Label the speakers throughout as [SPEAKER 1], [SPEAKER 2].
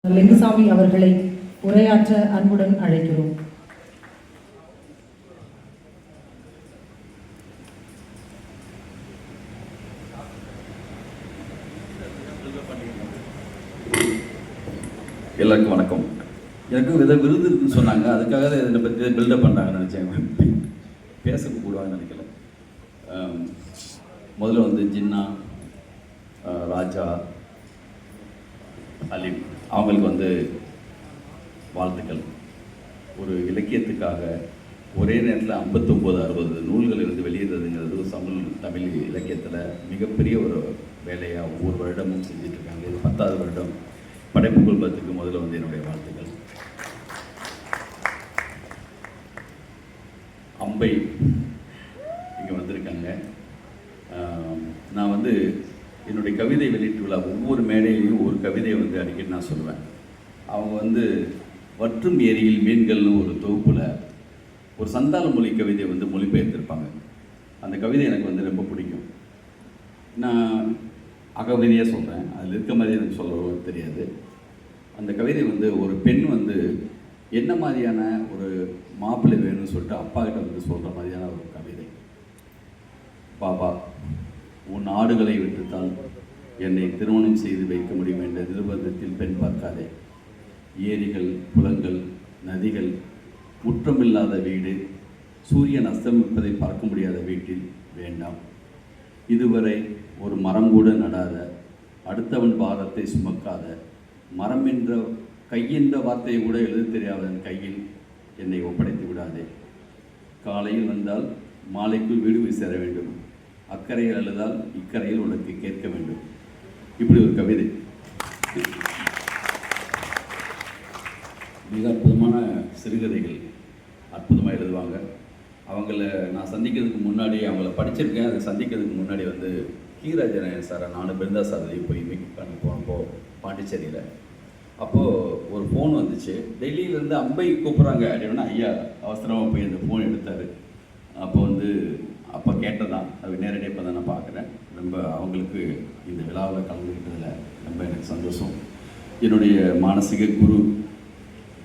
[SPEAKER 1] லிங்குசாமி அவர்களை உரையாற்ற அன்புடன் அழைக்கிறோம்.
[SPEAKER 2] எல்லாருக்கும் வணக்கம். எனக்கு விருது இருக்குன்னு சொன்னாங்க, அதுக்காக இதை பற்றி பில்டப் பண்ணுறாங்கன்னு நினச்சேன். பேச கூடுவாங்கன்னு நினைக்கல. முதல்ல ஜின்னா, ராஜா, அலீம் அவங்களுக்கு வாழ்த்துக்கள். ஒரு இலக்கியத்துக்காக ஒரே நேரத்தில் 59-60 நூல்கள் வெளியிடுறதுங்கிறது தமிழ் இலக்கியத்தில் மிகப்பெரிய ஒரு வேலையாக ஒவ்வொரு வருடமும் செஞ்சிட்ருக்காங்க. இது 10வது வருடம். படைப்பு குழுமத்துக்கு முதல்ல என்னுடைய வாழ்த்துக்கள். அம்பை இங்கே வந்திருக்காங்க. நான் என்னுடைய கவிதை வெளியீட்டு விழா ஒவ்வொரு மேடையிலையும் ஒரு கவிதையை அடிக்கடி நான் சொல்லுவேன். அவங்க வற்றும் ஏரியில் மீன்கள்னு ஒரு தொகுப்பில் ஒரு சந்தால மொழி கவிதையை மொழிபெயர்த்திருப்பாங்க. அந்த கவிதை எனக்கு ரொம்ப பிடிக்கும். நான் அகவிதையாக சொல்கிறேன், அதில் இருக்க மாதிரி எனக்கு சொல்ல தெரியாது. அந்த கவிதை ஒரு பெண் என்ன மாதிரியான ஒரு மாப்பிள்ளை வேணும்னு சொல்லிட்டு அப்பா கிட்ட சொல்கிற மாதிரியான ஒரு கவிதை. பாபா, உன் ஆடுகளை விட்டுத்தால் என்னை திருமணம் செய்து வைக்க முடியும் என்ற நிர்பந்தத்தில் பெண் பார்க்காதே. ஏரிகள், குளங்கள், நதிகள், முற்றமில்லாத வீடு, சூரியன் அஸ்தமிப்பதை பார்க்க முடியாத வீட்டில் வேண்டாம். இதுவரை ஒரு மரம் கூட நடாத, அடுத்தவன் பாரத்தை சுமக்காத, மரம் என்ற கையென்ற வார்த்தையை கூட எழுத தெரியாதவன் கையில் என்னை ஒப்படைத்து விடாதே. காலையில் வந்தால் மாலைக்குள் வீடு போய் சேர வேண்டும். அக்கறையில் அழுதால் இக்கரையில் உனக்கு கேட்க வேண்டும். இப்படி ஒரு கவிதை. மிக அற்புதமான சிறுகதைகள் அற்புதமாக எழுதுவாங்க. அவங்கள நான் சந்திக்கிறதுக்கு முன்னாடி, அவங்கள படிச்சிருக்கேன். அதை சந்திக்கிறதுக்கு முன்னாடி கீராஜனன் சாரை நானும் பிருந்தா சாரதியும் போய் மேக்கப் பண்ண போனப்போ பாண்டிச்சேரியில், அப்போது ஒரு ஃபோன் வந்துச்சு. டெல்லியிலேருந்து அம்பை கூப்பிட்றாங்க அப்படின்னா, ஐயா அவசரமாக போய் அந்த ஃபோன் எடுத்தார். அப்போ கேட்டதான் அது நேரடியாக இப்போ தான் நான் பார்க்குறேன். ரொம்ப அவங்களுக்கு இந்த விழாவில் கலந்துக்கிட்டதில் ரொம்ப எனக்கு சந்தோஷம். என்னுடைய மானசீக குரு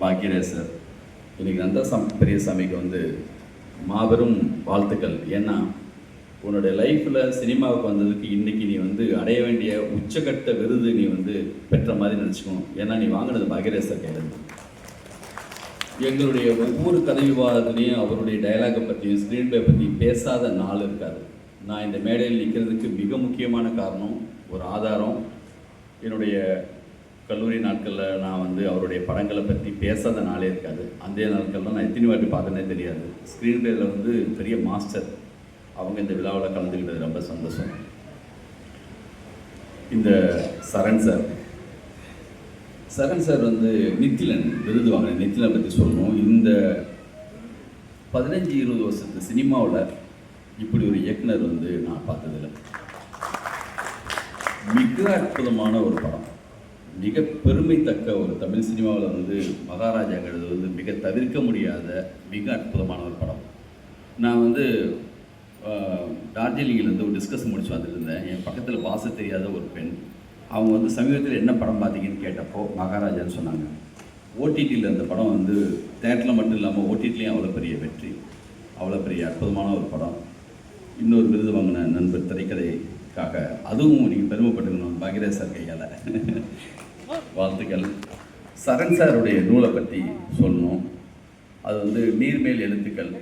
[SPEAKER 2] பாக்கியராஜர் இன்றைக்கி பெரியசாமிக்கு மாபெரும் வாழ்த்துக்கள். ஏன்னா உன்னுடைய லைஃப்பில் சினிமாவுக்கு வந்ததுக்கு இன்றைக்கி நீ அடைய வேண்டிய உச்சகட்ட விருது நீ பெற்ற மாதிரி நினச்சிக்கணும். ஏன்னா நீ வாங்கினது பாக்கியராஜர் கையிலேருந்து. எங்களுடைய ஒவ்வொரு கதை விவாதத்துலேயும் அவருடைய டயலாகை பற்றியும் ஸ்க்ரீன் பிளே பற்றி பேசாத நாள் இருக்காது. நான் இந்த மேடையில் நிற்கிறதுக்கு மிக முக்கியமான காரணம், ஒரு ஆதாரம், என்னுடைய கல்லூரி நாட்களில் நான் அவருடைய படங்களை பற்றி பேசாத நாளே இருக்காது. அந்த நாட்களில் நான் எத்தனை வாட்டி பார்த்தேனே தெரியாது. ஸ்க்ரீன் பிளேயில் பெரிய மாஸ்டர் அவங்க இந்த விழாவில் கலந்துக்கிட்டது ரொம்ப சந்தோஷம். இந்த சரண் சார் நித்திலன் விருது வாங்கின நித்திலனை பற்றி சொல்லணும். இந்த 15-20 வருஷத்து சினிமாவில் இப்படி ஒரு இயக்குனர் நான் பார்த்ததில்லை. மிக அற்புதமான ஒரு படம், மிக பெருமைத்தக்க ஒரு தமிழ் சினிமாவில் மகாராஜாங்கிறது மிக தவிர்க்க முடியாத மிக அற்புதமான ஒரு படம். நான் டார்ஜிலிங்கில் ஒரு டிஸ்கஸ் முடிச்சு வந்துருந்தேன். என் பக்கத்தில் பாச தெரியாத ஒரு பெண், அவங்க சமீபத்தில் என்ன படம் பார்த்தீங்கன்னு கேட்டப்போ மகாராஜான்னு சொன்னாங்க. ஓடிடியில் அந்த படம் தேட்டரில் மட்டும் இல்லாமல் ஓடிடிலையும் அவ்வளோ பெரிய வெற்றி, அவ்வளோ பெரிய அற்புதமான ஒரு படம். இன்னொரு விருது வாங்கின நண்பர் திரைக்கதைக்காக அதுவும் நீங்கள் பெருமைப்பட்டுக்கணும் பாக்யராஜ் சார் கையால். வாழ்த்துக்கள். சரண் சாருடைய நூலை பற்றி சொல்லணும். அது நீர்மேல் எழுத்துக்கள்.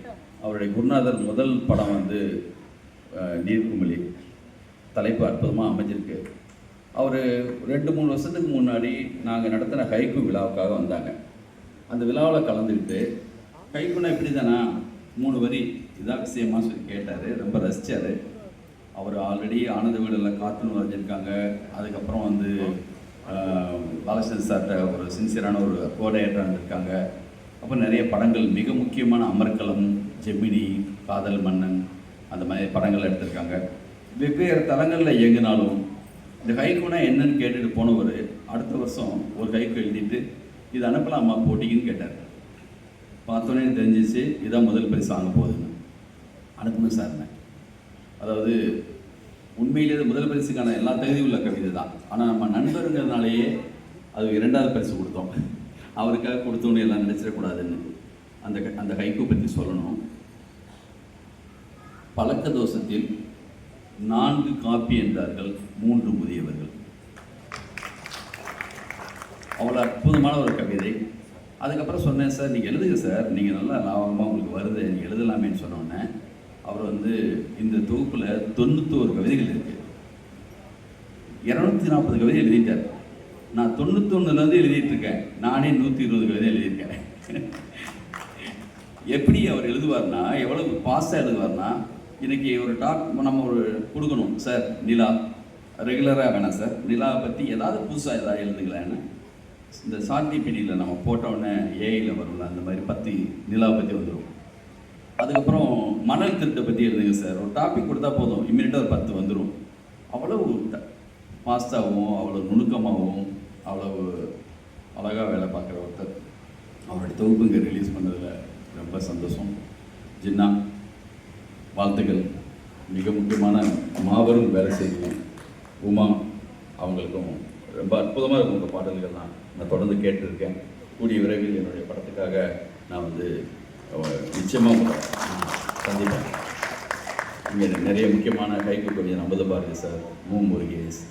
[SPEAKER 2] அவருடைய குருநாதர் முதல் படம் நீர்க்குமிழி. தலைப்பு அற்புதமாக அமைஞ்சிருக்கு. அவர் 2-3 வருஷத்துக்கு முன்னாடி நாங்கள் நடத்தின ஹைக்கு விழாவுக்காக வந்தாங்க. அந்த விழாவில் கலந்துக்கிட்டு ஹைக்குன்னா இப்படி தானா 3 வரி இதான் விஷயமா சொல்லி கேட்டார். ரொம்ப ரசித்தார். அவர் ஆல்ரெடி ஆனந்த வீடெல்லாம் காத்துன்னு வரைஞ்சிருக்காங்க. அதுக்கப்புறம் பாலச்சந்திர சார்கிட்ட ஒரு சின்சியரான ஒரு கோடையேற்றம் இருந்திருக்காங்க. அப்புறம் நிறைய படங்கள், மிக முக்கியமான அமர்கலம், ஜெமினி, காதல் மன்னன், அந்த மாதிரி படங்கள் எடுத்திருக்காங்க. வெவ்வேறு தளங்களில் இயங்கினாலும் இந்த ஹைக்குனா என்னன்னு கேட்டுட்டு போனவர் அடுத்த வருஷம் ஒரு ஹைக்கு எழுதிட்டு இது அனுப்பலாமா போட்டிங்கன்னு கேட்டார். பார்த்தோன்னே தெரிஞ்சிச்சு இதான் முதல் பரிசு வாங்க போகுதுன்னு. அனுப்புங்க சார்னேன். அதாவது உண்மையிலேயே முதல் பரிசுக்கான எல்லா தகுதியும் உள்ள கவிதை தான். ஆனால் நம்ம நண்பருங்கிறதுனாலேயே அது 2வது பரிசு கொடுத்தோம். அவருக்காக கொடுத்தோன்னு எல்லாம் நினைச்சிடக்கூடாதுன்னு அந்த ஹைக்கூ பற்றி சொல்லணும். பழக்க தோஷத்தில் 4 காப்பி என்றார்கள் 3 முதியவர்கள். அவ்வளோ அற்புதமான ஒரு கவிதை. அதுக்கப்புறம் சொன்னேன், சார் நீங்கள் எழுதுங்க சார், நீங்கள் நல்லா லாபமாக உங்களுக்கு வருது, நீங்கள் எழுதலாமேன்னு சொன்னோன்னே அவர் வந்து இந்த தொகுப்பில் 91 கவிதைகள் இருக்குது, 240 கவிதை எழுதிட்டார். நான் 91லேருந்து எழுதிட்டுருக்கேன். நானே 120 கவிதை எழுதியிருக்கேன். எப்படி அவர் எழுதுவார்னா, எவ்வளவு பாஸ்டாக எழுதுவார்னா, இன்றைக்கி ஒரு டாக் நம்ம ஒரு கொடுக்கணும், சார் நிலா ரெகுலராக வேணாம் சார், நிலாவை பற்றி ஏதாவது புதுசாக ஏதாவது எழுதுங்களான்னு இந்த சார்டிபிடியில் நம்ம போட்டோன்னே ஏஐயில் வரும்ல, அந்த மாதிரி 10 நிலாவை பற்றி வந்துடும். அதுக்கப்புறம் மணல் திருட்டை பற்றி எழுதுங்க சார், ஒரு டாபிக் கொடுத்தா போதும், இம்மிடியட்டாக ஒரு 10 வந்துடும். அவ்வளவு ஃபாஸ்ட்டாகவும் அவ்வளோ நுணுக்கமாகவும் அவ்வளவு அழகாக வேலை பார்க்குற ஒருத்தர். அவருடைய தொகுப்பு இங்கே ரிலீஸ் பண்ணதில் ரொம்ப சந்தோஷம். ஜின்னா வாழ்த்துக்கள். மிக முக்கியமான மாபெரும் வேலை செய்யும் உமா அவங்களுக்கும் ரொம்ப அற்புதமாக இருக்கும் உங்கள் பாடல்கள்லாம். நான் தொடர்ந்து கேட்டிருக்கேன். கூடிய விரைவில் என்னுடைய படத்துக்காக நான் வந்து நிச்சயமாக சந்திப்பேன். இங்கே நிறைய முக்கியமான கைக்கு கொஞ்சம் அமுத பாரதி சார், முருகேஷ்,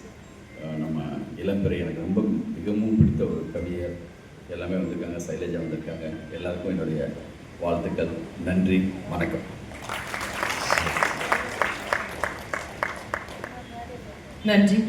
[SPEAKER 2] நம்ம இளம்பிறை, எனக்கு ரொம்ப மிகவும் பிடித்த ஒரு கவிஞர் எல்லாமே வந்திருக்காங்க, சைலஜா வந்திருக்காங்க. எல்லாருக்கும் என்னுடைய வாழ்த்துக்கள். நன்றி, வணக்கம்.
[SPEAKER 1] நன்றி.